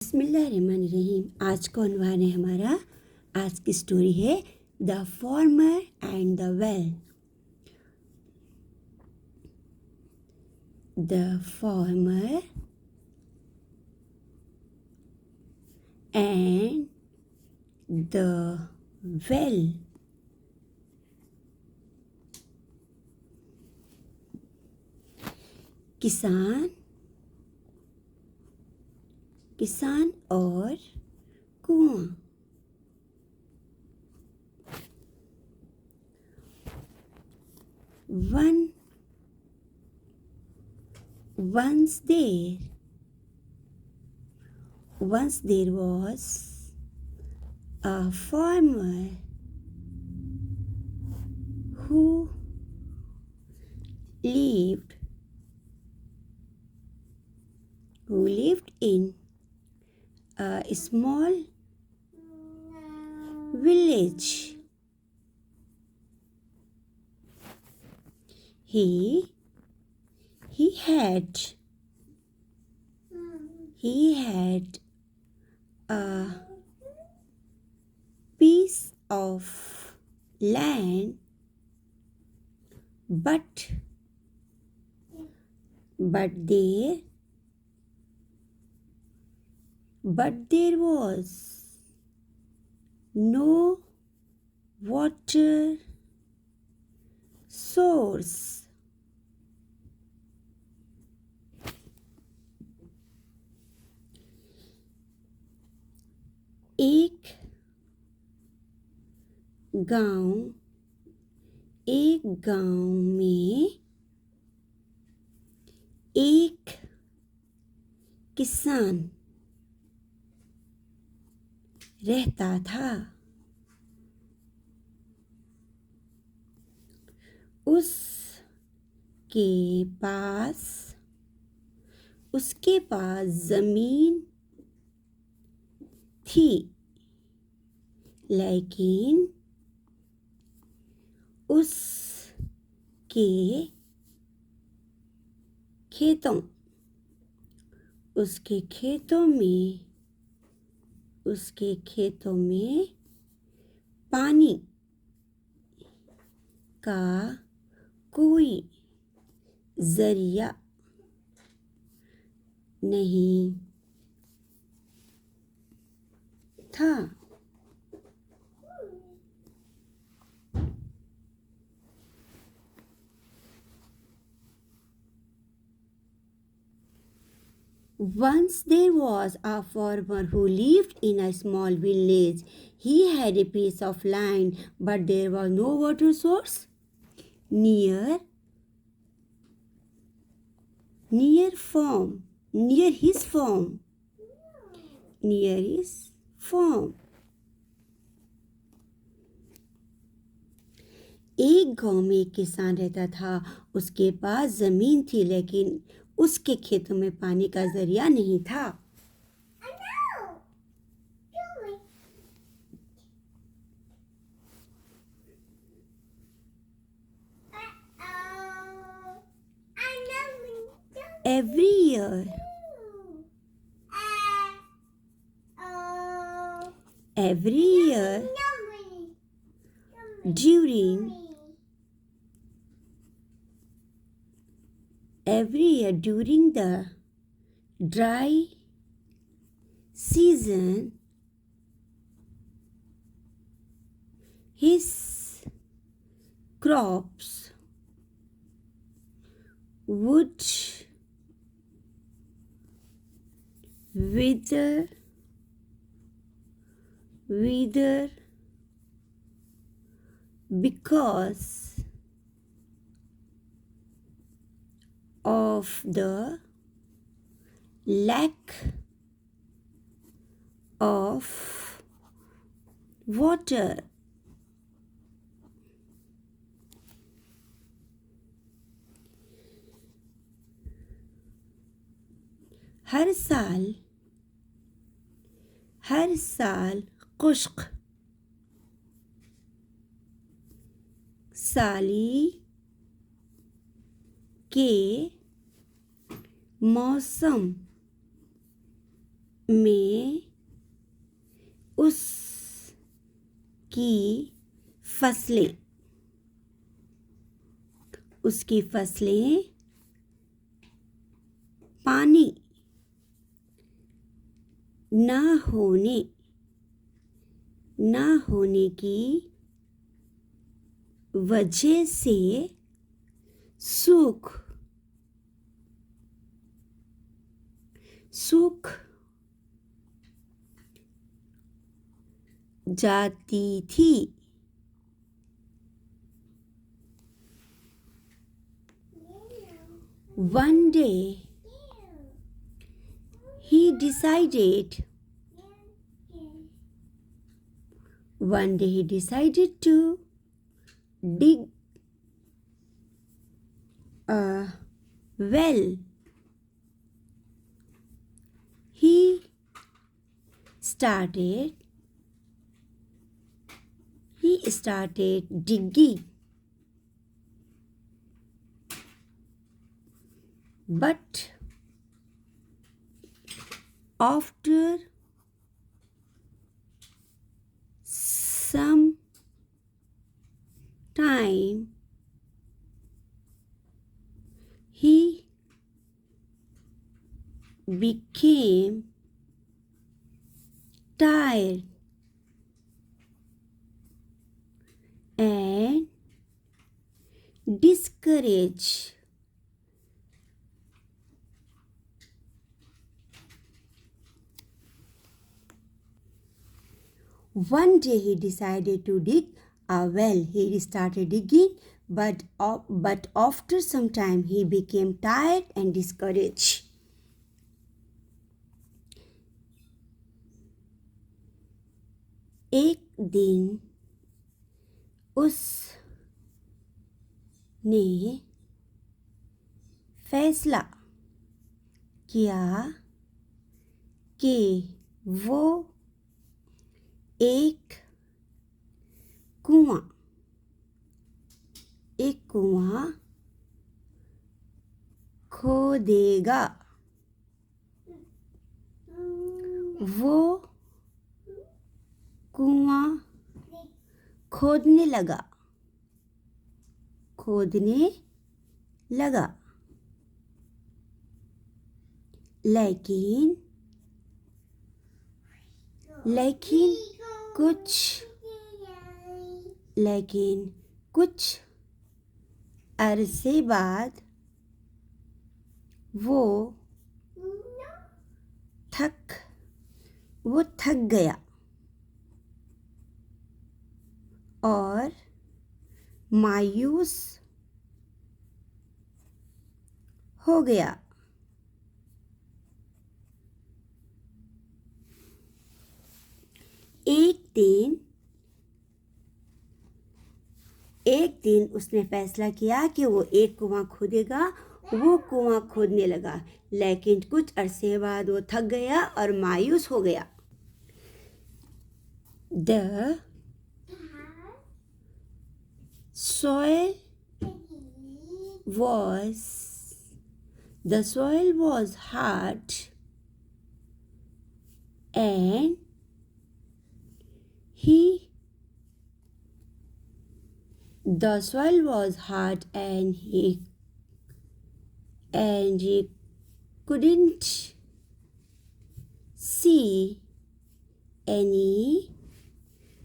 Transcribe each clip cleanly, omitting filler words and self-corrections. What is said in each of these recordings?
बिस्मिल्लाहिर्रहमानिर्रहीम। आज का उन्वान है हमारा, आज की स्टोरी है the farmer and the well. The farmer and the well. किसान किसान और कुआं। One once there was a farmer who lived in a small village. He had a piece of land, but there was no water source. एक गांव में एक किसान रहता था। उसके पास जमीन थी, लेकिन उसके खेतों में पानी का कोई जरिया नहीं था। Once there was a farmer who lived in a small village. He had a piece of land, but there was no water source near his farm. एक गांव में एक किसान रहता था। उसके पास जमीन थी, लेकिन उसके खेतों में पानी का जरिया नहीं था। Every year during the dry season, his crops would wither because of the lack of water. हर साल खुश्क साली के मौसम में उसकी फसलें पानी ना होने की वजह से सूख जाती थी। One day he decided to dig a well. He started digging, but after some time he became tired and discouraged. One day he decided to dig a well. He started digging, but after some time he became tired and discouraged. एक दिन उसने फैसला किया कि वो एक कुआं खोदेगा। वो कुआं खोदने लगा लेकिन कुछ अरसे बाद वो थक गया और मायूस हो गया। एक दिन उसने फैसला किया कि वो एक कुआं खोदेगा। वो कुआं खोदने लगा लेकिन कुछ अरसे बाद वो थक गया और मायूस हो गया। The soil was hard and he couldn't see any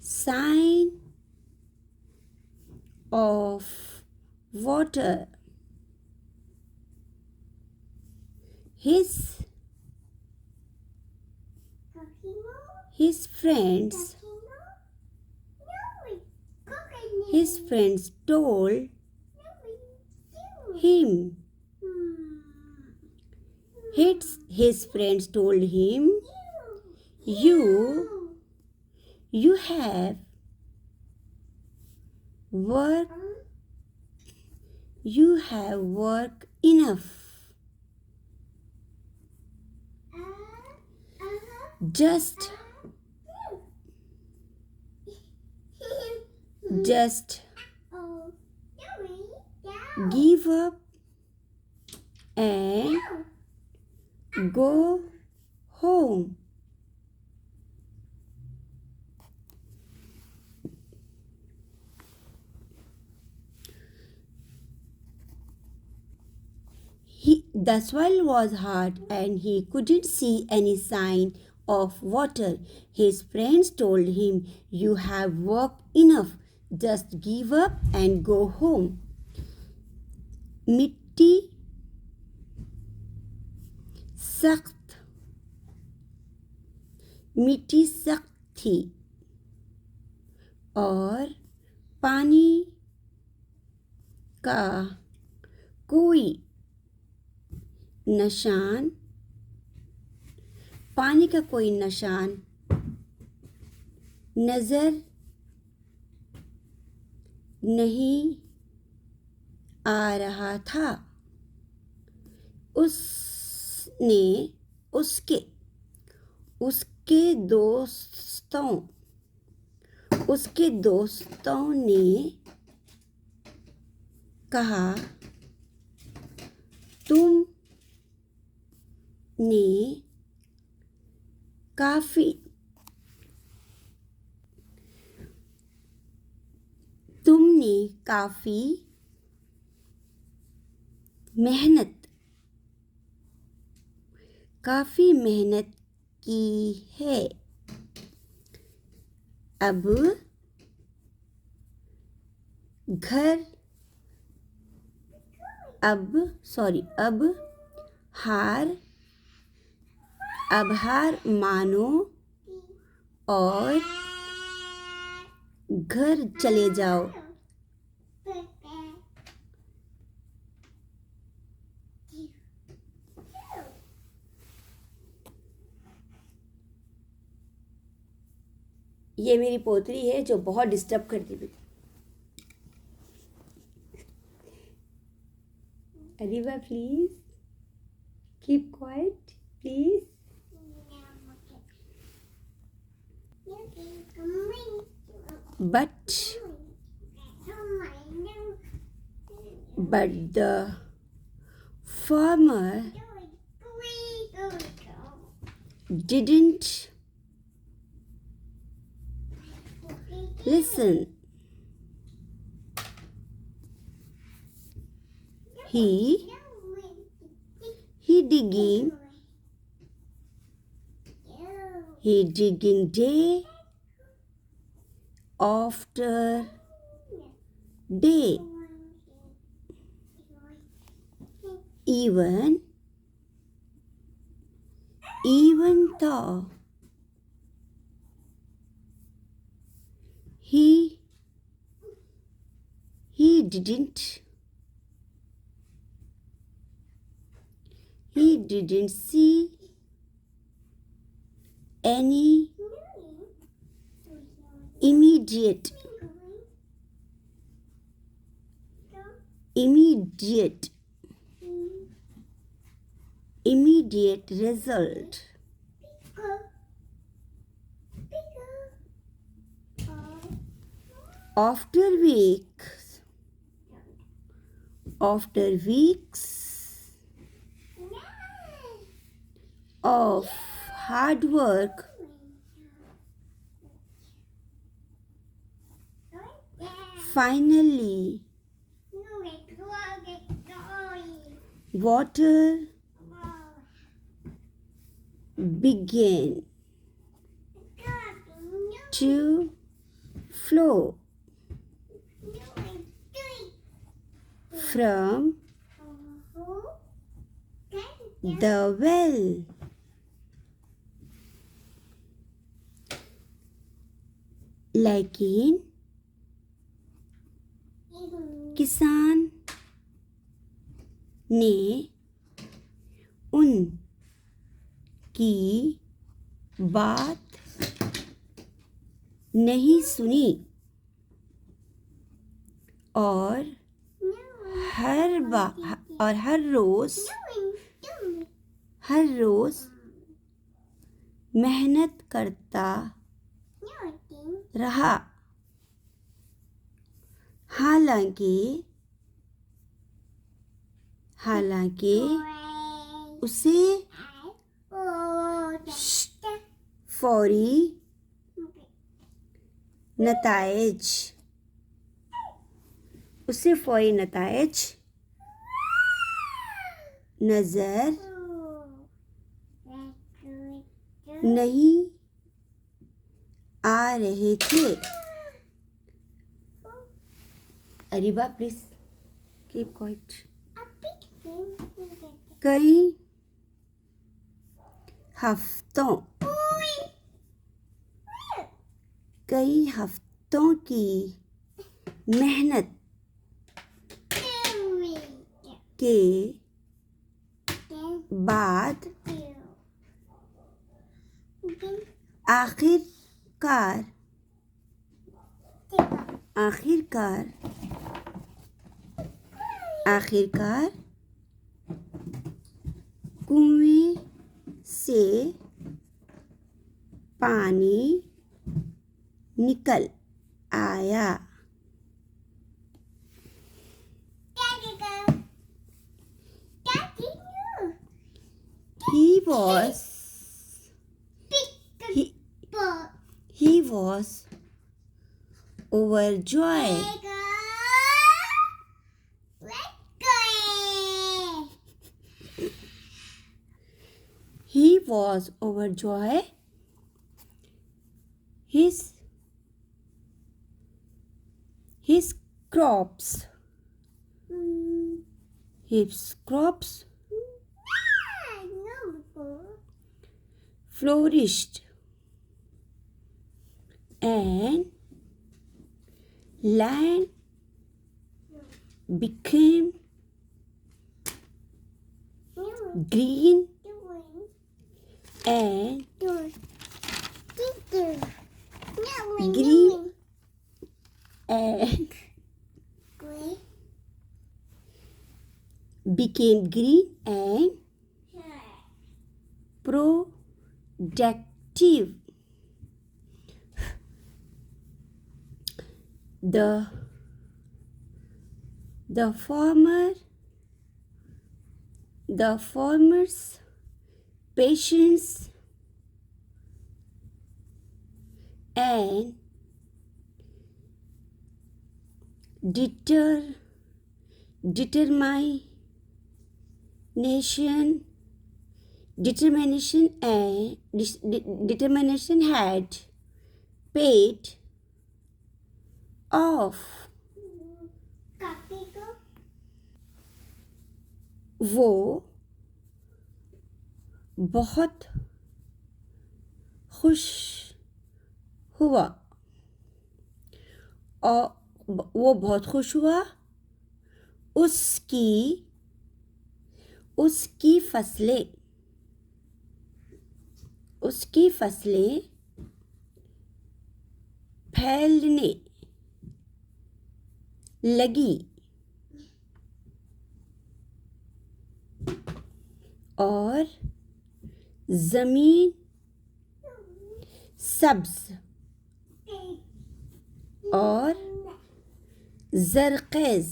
sign of water. His friends told him you have work enough. Just give up and go home. The soil was hard and he couldn't see any sign of water. His friends told him, "You have worked enough. Just give up and go home." मिट्टी सख्त थी और पानी का कोई निशान नजर नहीं आ रहा था। उसके दोस्तों ने कहा, तुमने काफी मेहनत की है। अब हार मानो और घर चले जाओ। ये मेरी पोतरी है जो बहुत डिस्टर्ब करती है। Areeba, please keep quiet, please. But the farmer didn't listen. He digging day after day, even though he didn't see any immediate result. After weeks of hard work, finally water began to flow from the well. लेकिन किसान ने उनकी बात नहीं सुनी और हर रोज मेहनत करता रहा। हालांकि उसे फौरी नतायज नजर नहीं आ रहे थे. Areeba, please keep quiet. कई हफ्तों की मेहनत के बाद आखिरकार कुएं से पानी निकल आया. He was overjoyed. He was overjoyed. His crops flourished, and land became green and became green and productive. The farmer's patience and determination had paid off. वो बहुत खुश हुआ उसकी फसलें फैलने लगी और जमीन सब्ज और जरखेज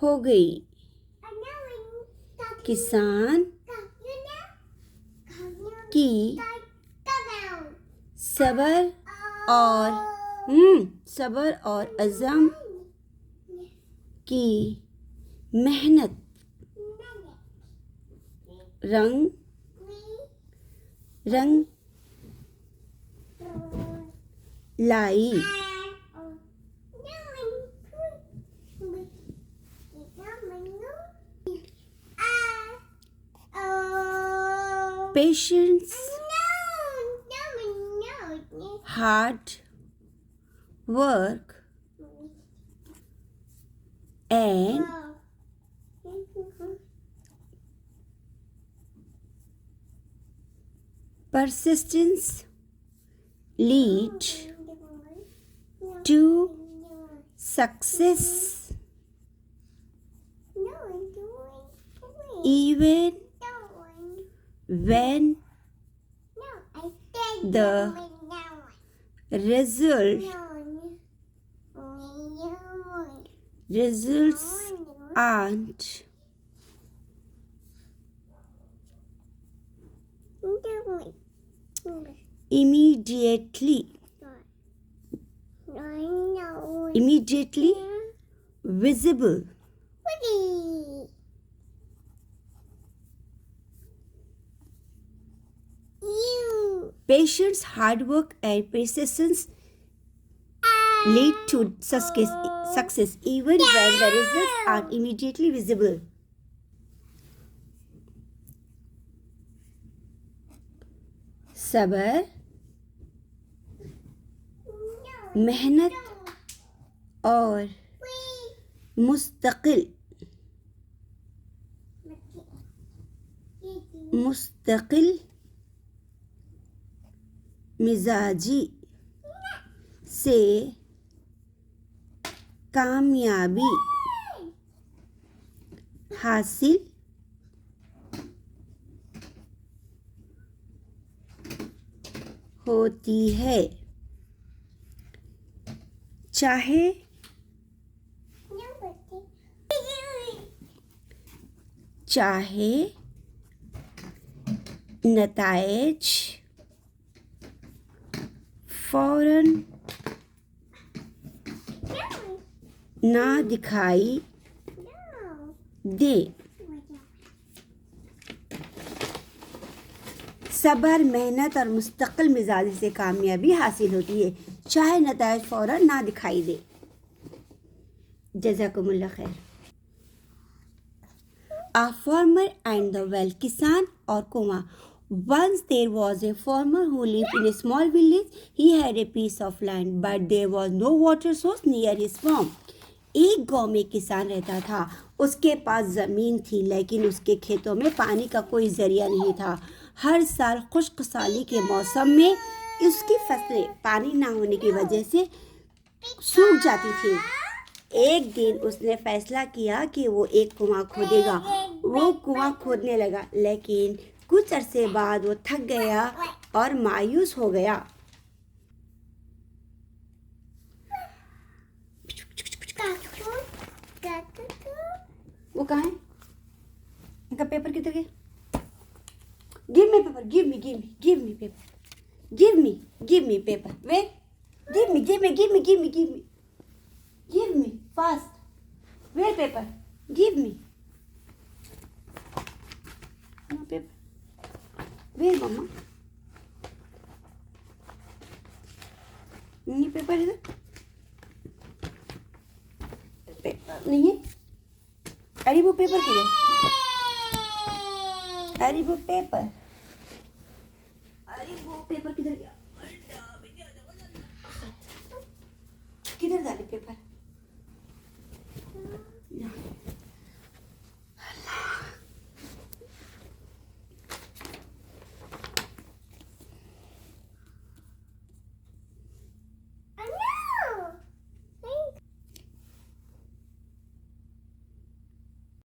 हो गई. किसान की सब्र और अज़म की मेहनत रंग लाई. Patience, hard work, and persistence lead to success. Even when the results aren't immediately visible. Patience, hard work, and persistence lead to success even when the results aren't immediately visible. सब्र, मेहनत और मुस्तकिल मिजाजी से कामयाबी हासिल होती है। चाहे नतायज फौरन ना दिखाई दे। सब्र, मेहनत और मुस्तकिल मिजाजी से कामयाबी हासिल होती है, चाहे नतायज फौरन ना दिखाई दे। जज़ाकुमुल्लाह खैर। A farmer and the well, किसान और कुआं। Once there was a farmer who lived in a small village. He had a piece of land, but there was no water source near his farm. एक गांव में किसान रहता था। उसके पास ज़मीन थी, लेकिन उसके खेतों में पानी का कोई ज़रिया नहीं था। हर साल खुश्क साली के मौसम में उसकी फसलें पानी ना होने की वजह से सूख जाती थी। एक दिन उसने फैसला किया कि वो एक कुआं खोदेगा। वो कुआं खोदने लगा, लेकिन कुछ अरसे बाद वो थक गया और मायूस हो गया। वो कहाँ है? इनका पेपर किधर गया? Give me paper, give me paper, give me paper. वे गिव मी फास्ट। वे पेपर, गिव मी पेपर। वे मम्मा, नहीं पेपर इधर, पेपर नहीं है। अरे वो पेपर किधर? अरे वो पेपर किधर गया? किधर डाले पेपर?